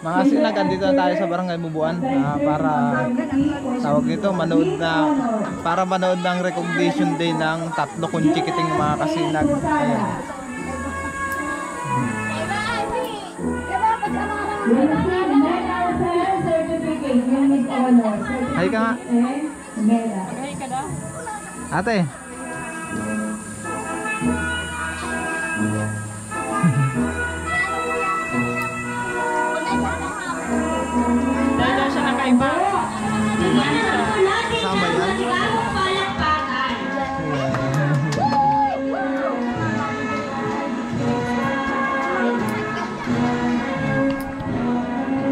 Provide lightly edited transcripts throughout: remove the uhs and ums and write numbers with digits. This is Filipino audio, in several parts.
Mga sinag, andito na tayo sa Barangay Bubuan para tawag nito, para manood ng recognition day ng 3 kunchikiting mga kasinag. Ayan. Hay ka nga. Hay ka daw. Ate. Dahil daw siya nakaiba. Kasama yan.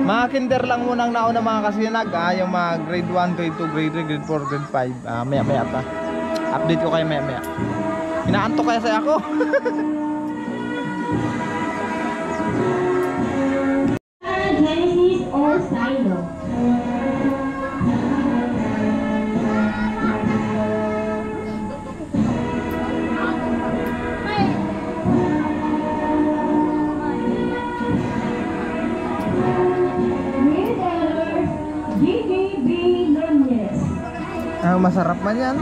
Mga kinder lang muna ang nauna mga kasinag, yung mga grade 1, grade 2, grade 3, grade 4, grade 5. Maya maya pa. Update ko kayo maya maya. Inaantok kaya sa ako. Genesis or Sino? Masarap man yan.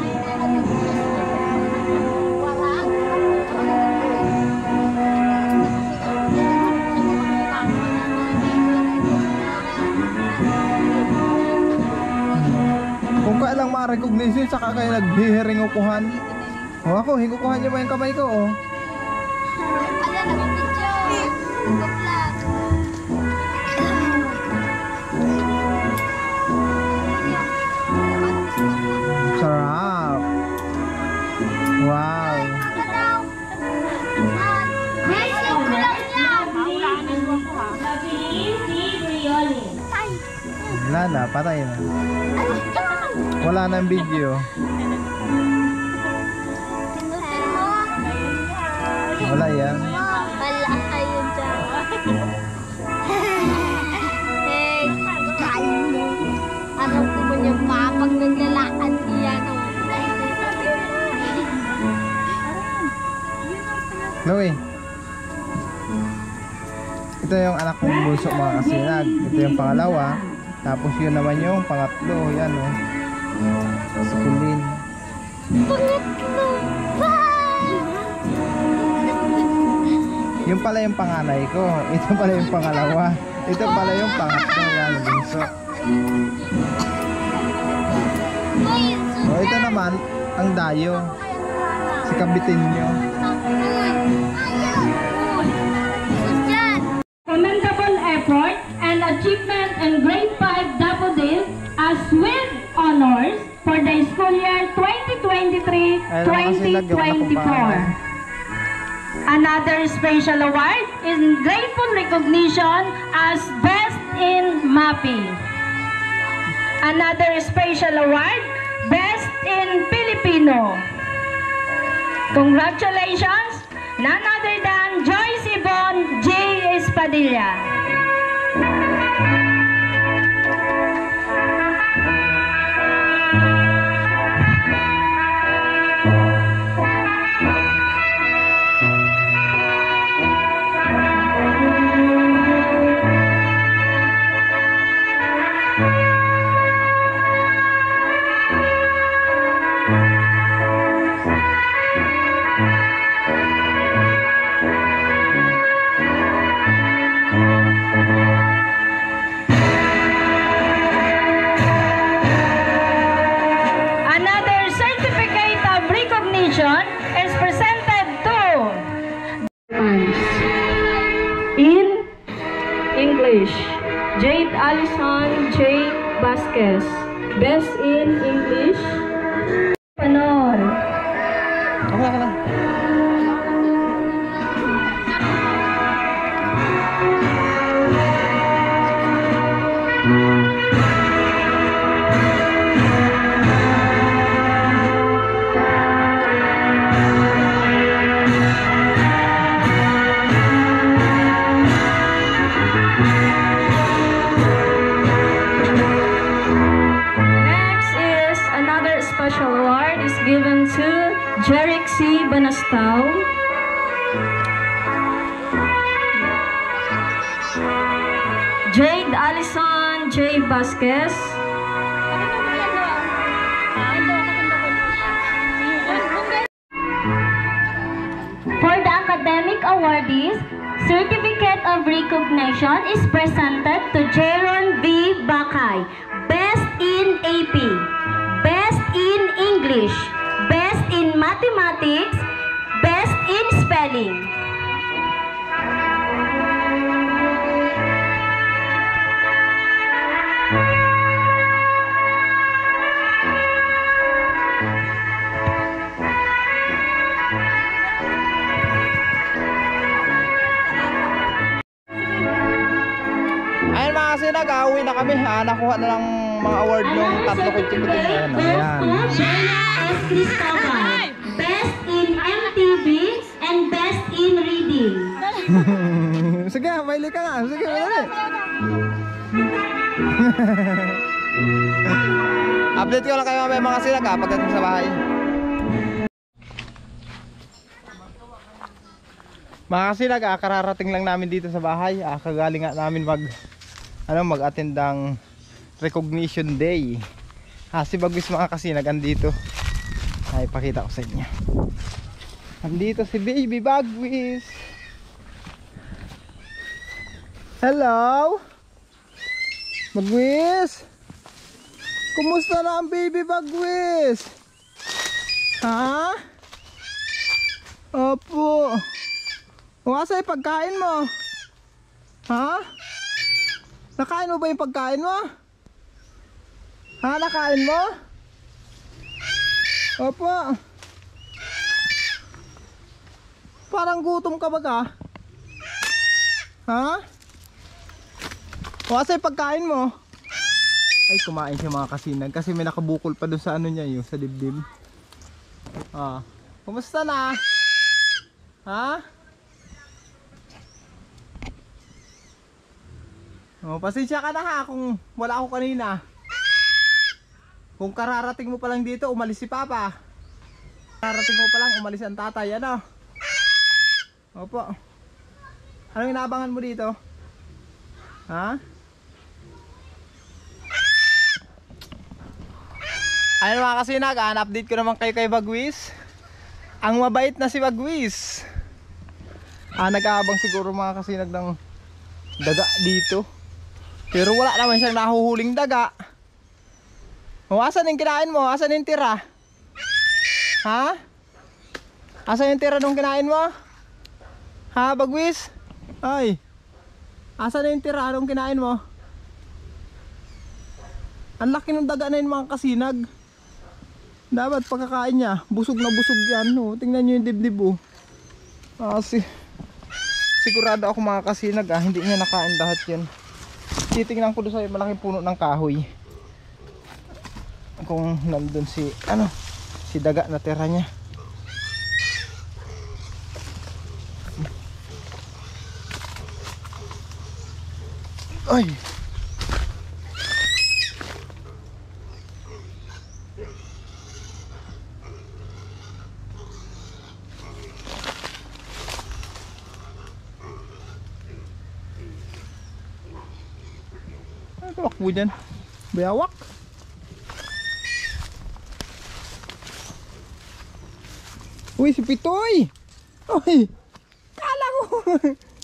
Kung kailang ma-recognition, saka kayo naghihiringukuhan. O ako, hingukuhan niyo ba yung kamay ko? Oh. Sarap. Wow. Wala na, patay na. Wala na ang video. Wala yan. Wala kayo dyan. Hey, kalmo. Alam ko mo niya pa pag naglalakad niya. Chloe. Ito yung anak kong bunso mga kasinag. Ito yung pangalawa. Tapos yun naman yung pangatlo. Yan o. Si Kulin. Pangatlo. Yung pala yung panganay ko. Ito pala yung pangalawa. Ito pala yung pangatlo. Yan, bunso. O ito naman, ang dayo. Si kabitin nyo. Commendable effort and achievement in grade 5 daffodil as with honors for the school year 2023-2024. Another special award is grateful recognition as Best in Mapping. Another special award, Best in Filipino. Congratulations, none other than Joyce Yvonne J. Espadilla. Is presented to in English, Jade Allison J. Vasquez. Best in English, Panor. Given to Jerick C. Banastao. Jade Allison J. Vasquez. For the academic awardees, certificate of recognition is presented to Jeron V. Bakay, Best in AP, Best in English, Best in Mathematics, Best in Spelling. Ayun mga kasinag, uwi na kami. Nakuha na lang mga award nung tatlo ko chikiting. Ayan, ayan. S. Cristobal, Best in MTV and Best in Reading. Sige, maili ka nga. Sige, maili. Update ko lang kayo mamaya mga kasinag pagdating sa bahay. Mga kasinag, kararating lang namin dito sa bahay. Kagaling nga namin mag-attend ng recognition day. Si Bagwis mga kasinag andito. Ay, pakita ko sa inyo. Andito si Baby Bagwis. Hello? Bagwis? Kumusta na ang Baby Bagwis? Ha? Opo. O asa yung pagkain mo? Ha? Nakain mo ba yung pagkain mo? Ha? Nakain mo? Opo. Parang gutom ka ba ka? Ha? O asa yung pagkain mo? Ay, kumain siya mga kasinag kasi may nakabukol pa doon sa ano niya yung sa dibdib. Kumusta na? Ha? Pasensya ka na ha kung wala ako kanina. Kung kararating mo pa lang dito, umalis si Papa. Kararating mo pa lang, umalis ang tatay, ano? Opo. Anong inaabangan mo dito? Ha? Ayun mga kasinag, update ko naman kayo kay Bagwis. Ang mabait na si Bagwis. Nag-aabang siguro mga kasinag ng daga dito. Pero wala naman siyang nahuhuling daga. Asan yung kinain mo? Asan yung tira? Ha? Asan yung tira nung kinain mo? Ha, Bagwis? Ay. Asan yung tira nung kinain mo? Ang laki ng daga na yun mga kasinag. Dapat pagkakain niya, busog na busog yan. Tingnan nyo yung dibdib. Sigurado ako mga kasinag hindi niya nakain lahat yan. Titingnan ko doon sa malaking puno ng kahoy kung nandun si daga na tira niya. Ay, takbo dyan, bayawak. Uy, si Pitoy. Uy, kala ko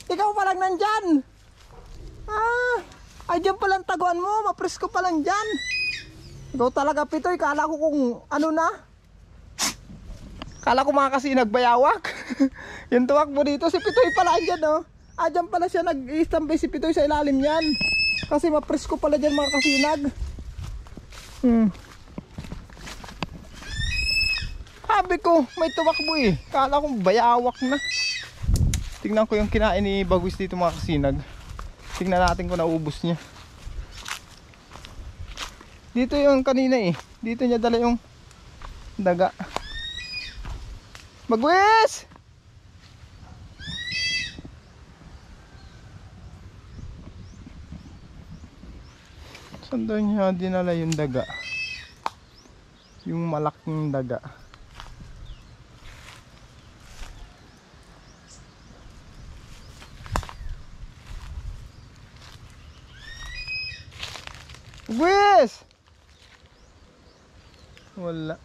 ikaw palang nandyan. Ay dyan palang taguan mo, mapresko palang dyan. Ikaw talaga Pitoy, kala ko kung ano na. Kala ko mga kasinag bayawak. Yung tuwak mo dito, si Pitoy pala dyan dyan pala siya nag-i-standby si Pitoy sa ilalim yan. Kasi mapresko pala dyan mga kasinag. Sabi ko may tumakbo kala ko bayawak na. Tingnan ko yung kinain ni Bagwis dito mga kasinag. Tingnan natin kung naubos niya. Dito yung kanina dito niya dala yung daga. Bagwis! Saan daw niya dinala yung daga? Yung malaking daga. Buwis! Wala.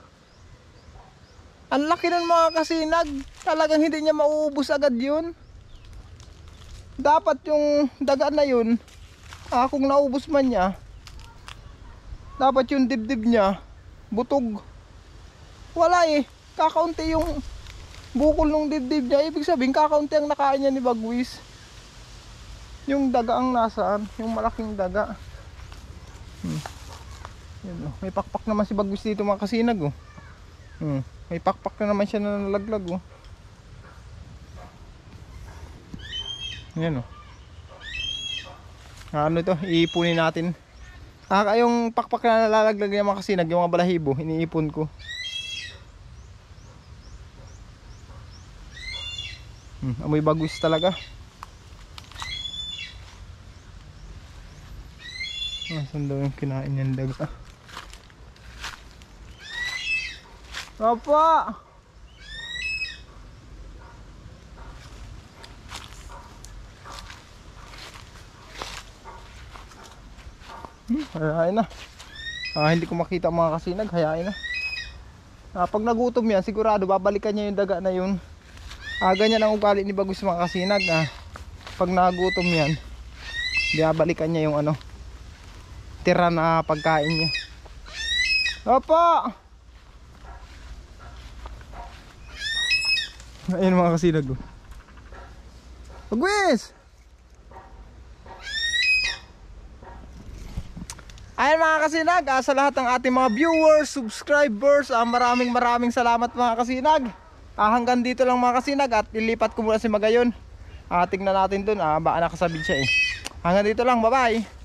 Ang laki ng mga kasinag. Talagang hindi niya mauubos agad yun. Dapat yung daga na yun, kung naubos man niya, dapat yung dibdib niya butog. Wala eh. Kakaunti yung bukol ng dibdib niya. Ibig sabihin kakaunti ang nakain niya ni Bagwis. Yung daga ang nasaan, yung malaking daga. Yan, oh. May pakpak naman si Bagwis dito mga kasinag. Oh. May pakpak na naman siya na nalaglag. Oh. Yan oh. Ano ito, iipunin natin. Yung pakpak na nalalaglag niya mga kasinag, yung mga balahibo, iniipon ko. Amoy Bagwis talaga. Saan daw yung kinain niyang daga? Apa! Hayain na. Hindi ko makita mga kasinag, hayain na. Pag nagutom yan, sigurado babalikan niya yung daga na yun. Ganyan ang ugali ni Bagwis mga kasinag. Pag nagutom yan, babalikan niya yung tira na pagkain niya. Opo! Ayun mga kasinag. Bagwis! Ayan mga kasinag, sa lahat ng ating mga viewers, subscribers, maraming salamat mga kasinag. Hanggang dito lang mga kasinag at ilipat ko muna si Magayon. Tingnan natin dun, baka nakasabit siya eh. Hanggang dito lang, bye bye.